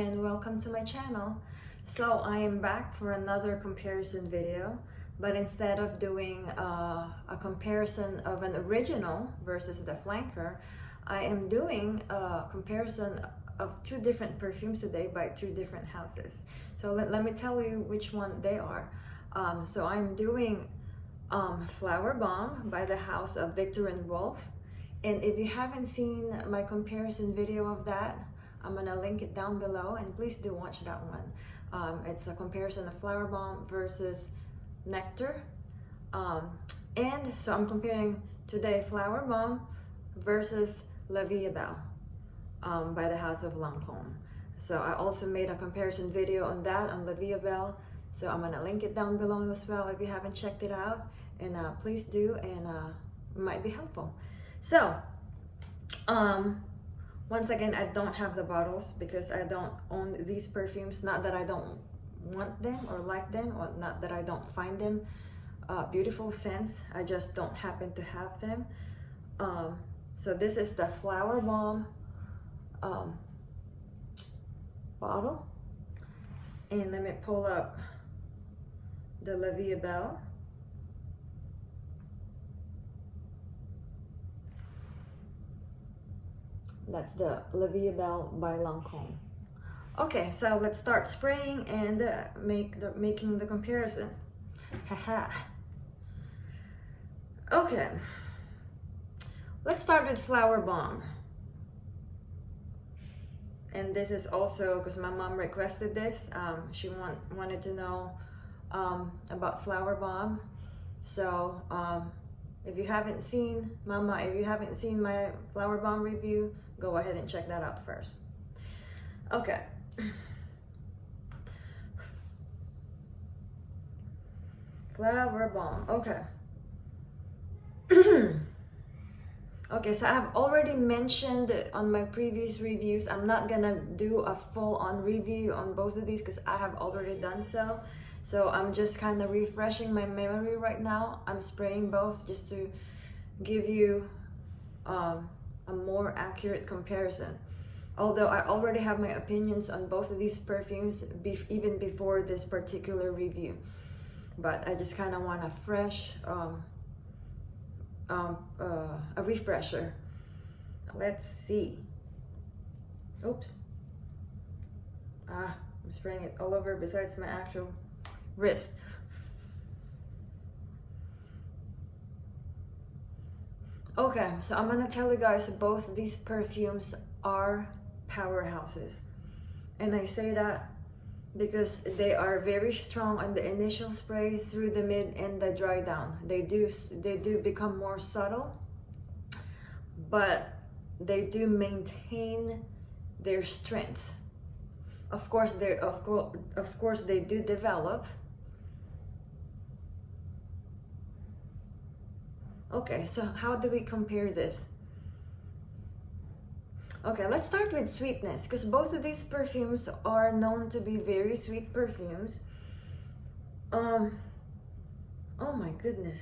and welcome to my channel. So I am back for another comparison video, but instead of doing a comparison of an original versus the flanker, I am doing a comparison of two different perfumes today by two different houses. So let me tell you which one they are. So I'm doing Flowerbomb by the house of Viktor and Rolf. And if you haven't seen my comparison video of that, I'm gonna link it down below, and please do watch that one. It's a comparison of Flowerbomb versus Nectar. And so I'm comparing today Flowerbomb versus LVEB by the house of Lancôme. So I also made a comparison video on that, on LVEB. So I'm gonna link it down below as well if you haven't checked it out. And please do, and it might be helpful. So, once again, I don't have the bottles because I don't own these perfumes. Not that I don't want them or like them, or not that I don't find them beautiful scents. I just don't happen to have them. So this is the Flowerbomb bottle. And let me pull up the LVEB. That's the LVEB by Lancôme. Okay, so let's start spraying and making the comparison. Haha. Okay, let's start with Flowerbomb. And this is also because my mom requested this. She wanted to know about Flowerbomb. So if you haven't seen, Mama, if you haven't seen my Flowerbomb review, go ahead and check that out first. Okay. Flowerbomb, okay. Okay, so I have already mentioned on my previous reviews, I'm not gonna do a full-on review on both of these because I have already done so. So I'm just kind of refreshing my memory right now. I'm spraying both just to give you a more accurate comparison. Although I already have my opinions on both of these perfumes even before this particular review. But I just kind of want a fresh, a refresher. Let's see. Oops. I'm spraying it all over besides my actual wrist. Okay, so I'm gonna tell you guys both these perfumes are powerhouses, and I say that because they are very strong on the initial spray, through the mid, and the dry down. They do become more subtle, but they do maintain their strength. Of course they do develop. Okay, so how do we compare this? Okay, let's start with sweetness, because both of these perfumes are known to be very sweet perfumes. Oh my goodness.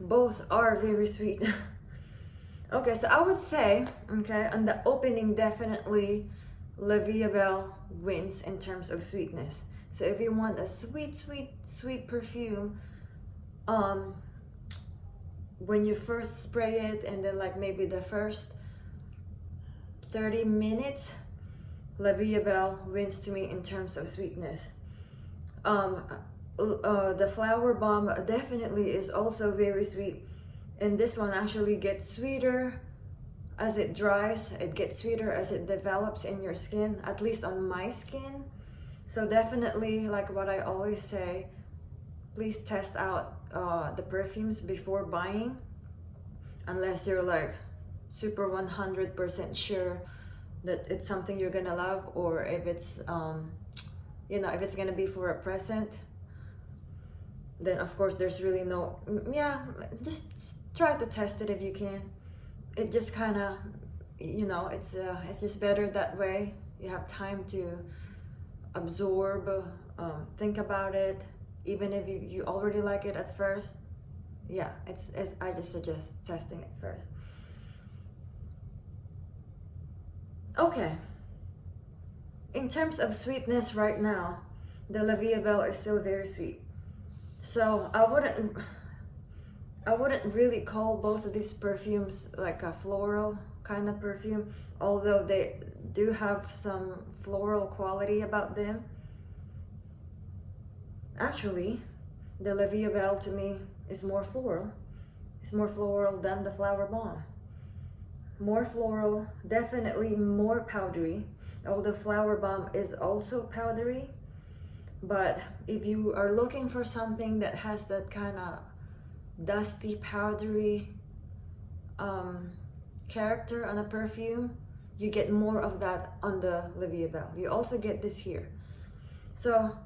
Both are very sweet. Okay, so I would say, okay, on the opening, definitely LVEB wins in terms of sweetness. So if you want a sweet perfume, when you first spray it, and then like maybe the first 30 minutes, LVEB wins to me in terms of sweetness. The Flowerbomb definitely is also very sweet, and this one actually gets sweeter as it dries. It gets sweeter as it develops in your skin, at least on my skin. So definitely, like what I always say, please test out the perfumes before buying, unless you're like super 100% sure that it's something you're gonna love, or if it's you know, if it's gonna be for a present, then of course there's really no, yeah, just try to test it if you can. It just kind of, you know, it's just better that way. You have time to absorb, think about it. Even if you already like it at first, yeah, I just suggest testing it first. Okay, in terms of sweetness right now, the LVEB is still very sweet. So I wouldn't really call both of these perfumes like a floral kind of perfume, although they do have some floral quality about them. Actually, the LVEB to me is more floral. It's more floral than the Flowerbomb. More floral, definitely more powdery, although Flowerbomb is also powdery. But if you are looking for something that has that kind of dusty, powdery character on a perfume, you get more of that on the LVEB. You also get this here. So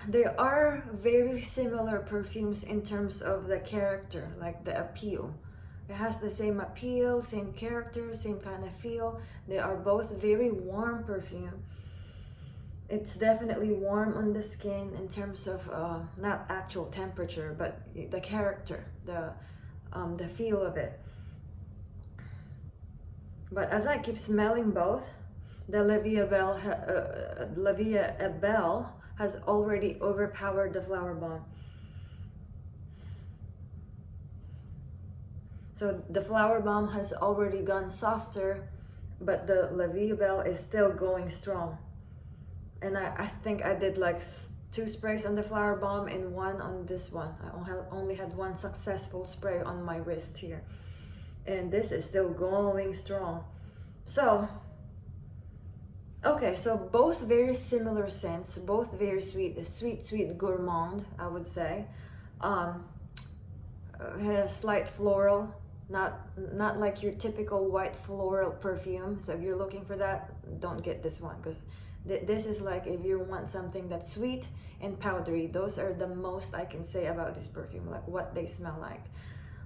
they are very similar perfumes in terms of the character, like the appeal. It has the same appeal, same character, same kind of feel. They are both very warm perfume. It's definitely warm on the skin in terms of not actual temperature, but the character, the feel of it. But as I keep smelling both, the LVEB has already overpowered the Flowerbomb. So the Flowerbomb has already gone softer, but the LVEB is still going strong. And I think I did like 2 sprays on the Flowerbomb and 1 on this one. I only had 1 successful spray on my wrist here. And this is still going strong. So, okay, so both very similar scents, both very sweet, the sweet gourmand, I would say. Has slight floral, not like your typical white floral perfume. So if you're looking for that, don't get this one, because this is like if you want something that's sweet and powdery. Those are the most I can say about this perfume, like what they smell like.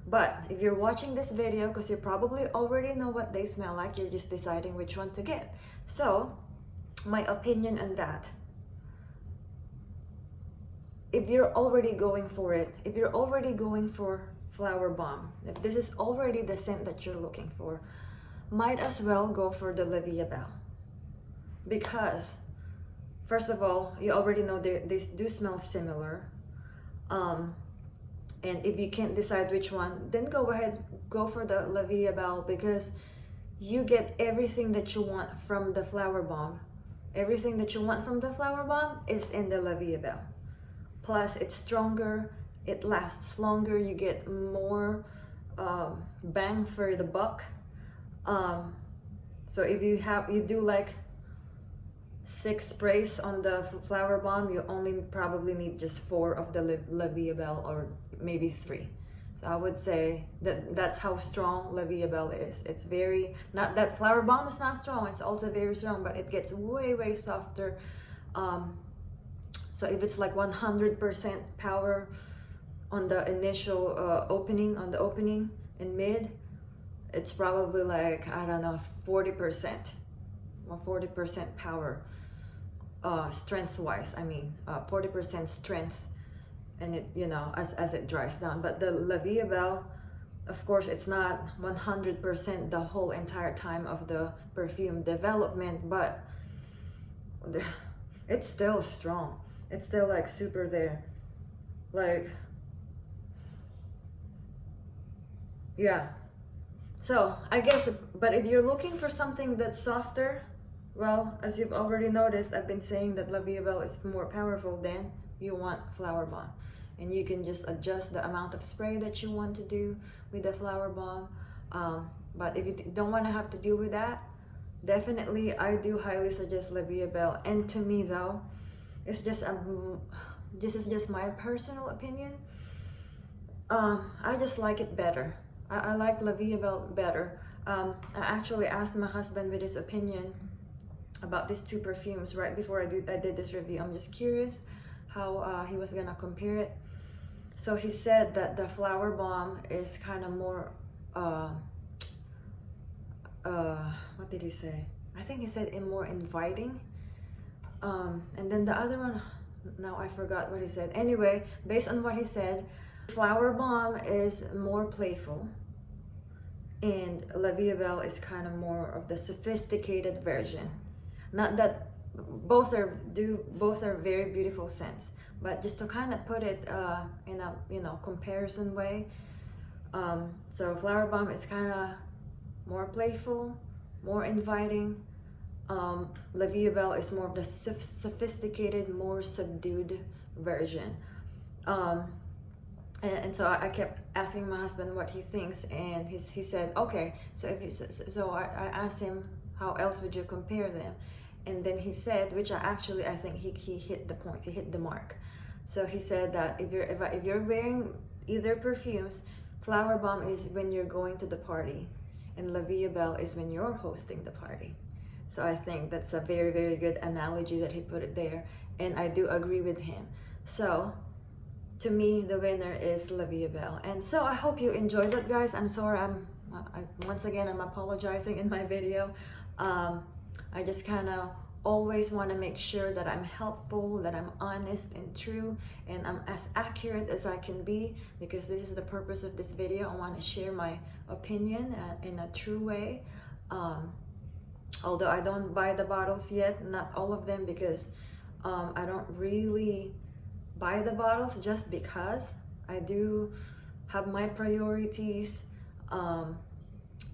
But if you're watching this video, because you probably already know what they smell like, you're just deciding which one to get. So my opinion on that, if you're already going for it, if you're already going for Flowerbomb, if this is already the scent that you're looking for, might as well go for the LVEB. Because first of all, you already know they do smell similar. And if you can't decide which one, then go ahead, go for the LVEB, because you get everything that you want from the Flowerbomb. Everything that you want from the Flowerbomb is in the LVEB. Plus, it's stronger, it lasts longer, you get more bang for the buck. So if you do like 6 sprays on the Flowerbomb, you only probably need just 4 of the LVEB, or maybe 3. So I would say that's how strong LVEB is. It's very, not that Flowerbomb is not strong, it's also very strong, but it gets way softer. So if it's like 100% power on the initial opening, and mid, it's probably like, I don't know, 40%, 40% power. Strength wise, I mean, 40% strength, and it, you know, as it dries down. But the LVEB, of course, it's not 100% the whole entire time of the perfume development, but it's still strong. It's still like super there, like, yeah. So I guess, but if you're looking for something that's softer, well, as you've already noticed, I've been saying that LVEB is more powerful than you want Flowerbomb. And you can just adjust the amount of spray that you want to do with the Flowerbomb. But if you don't want to have to deal with that, definitely I do highly suggest LVEB. And to me though, it's just this is just my personal opinion. I just like it better. I like LVEB better. I actually asked my husband with his opinion about these 2 perfumes right before I did this review. I'm just curious how he was gonna compare it. So he said that the Flowerbomb is kind of more what did he say? I think he said more inviting. And then the other one, now I forgot what he said. Anyway, based on what he said, Flowerbomb is more playful, and LVEB is kind of more of the sophisticated version. Not that both are very beautiful scents, but just to kind of put it in a, you know, comparison way. So Flowerbomb is kind of more playful, more inviting. Belle is more of the sophisticated, more subdued version. And so I kept asking my husband what he thinks, and he said, okay, so if you, so I asked him, how else would you compare them? And then he said, which I think he hit the point, he hit the mark. So he said that if you're wearing either perfumes, Flowerbomb is when you're going to the party, and Belle is when you're hosting the party. So I think that's a very, very good analogy that he put it there, and I do agree with him. So to me, the winner is Belle. And so I hope you enjoyed that, guys. I'm sorry, once again, I'm apologizing in my video. I just kind of always want to make sure that I'm helpful, that I'm honest and true, and I'm as accurate as I can be, because this is the purpose of this video. I want to share my opinion in a true way. Although I don't buy the bottles yet, not all of them, because I don't really buy the bottles just because I do have my priorities,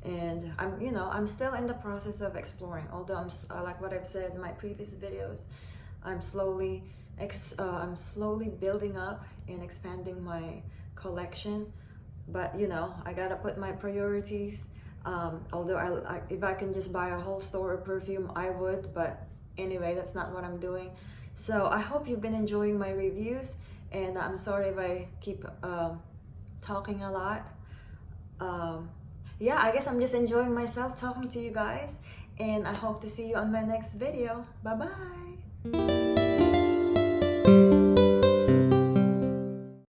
and I'm still in the process of exploring. Although like what I've said in my previous videos, I'm slowly building up and expanding my collection. But I gotta put my priorities. Although if I can just buy a whole store of perfume, I would, but anyway, that's not what I'm doing. So I hope you've been enjoying my reviews, and I'm sorry if I keep talking a lot. Yeah, I guess I'm just enjoying myself talking to you guys, and I hope to see you on my next video. Bye bye.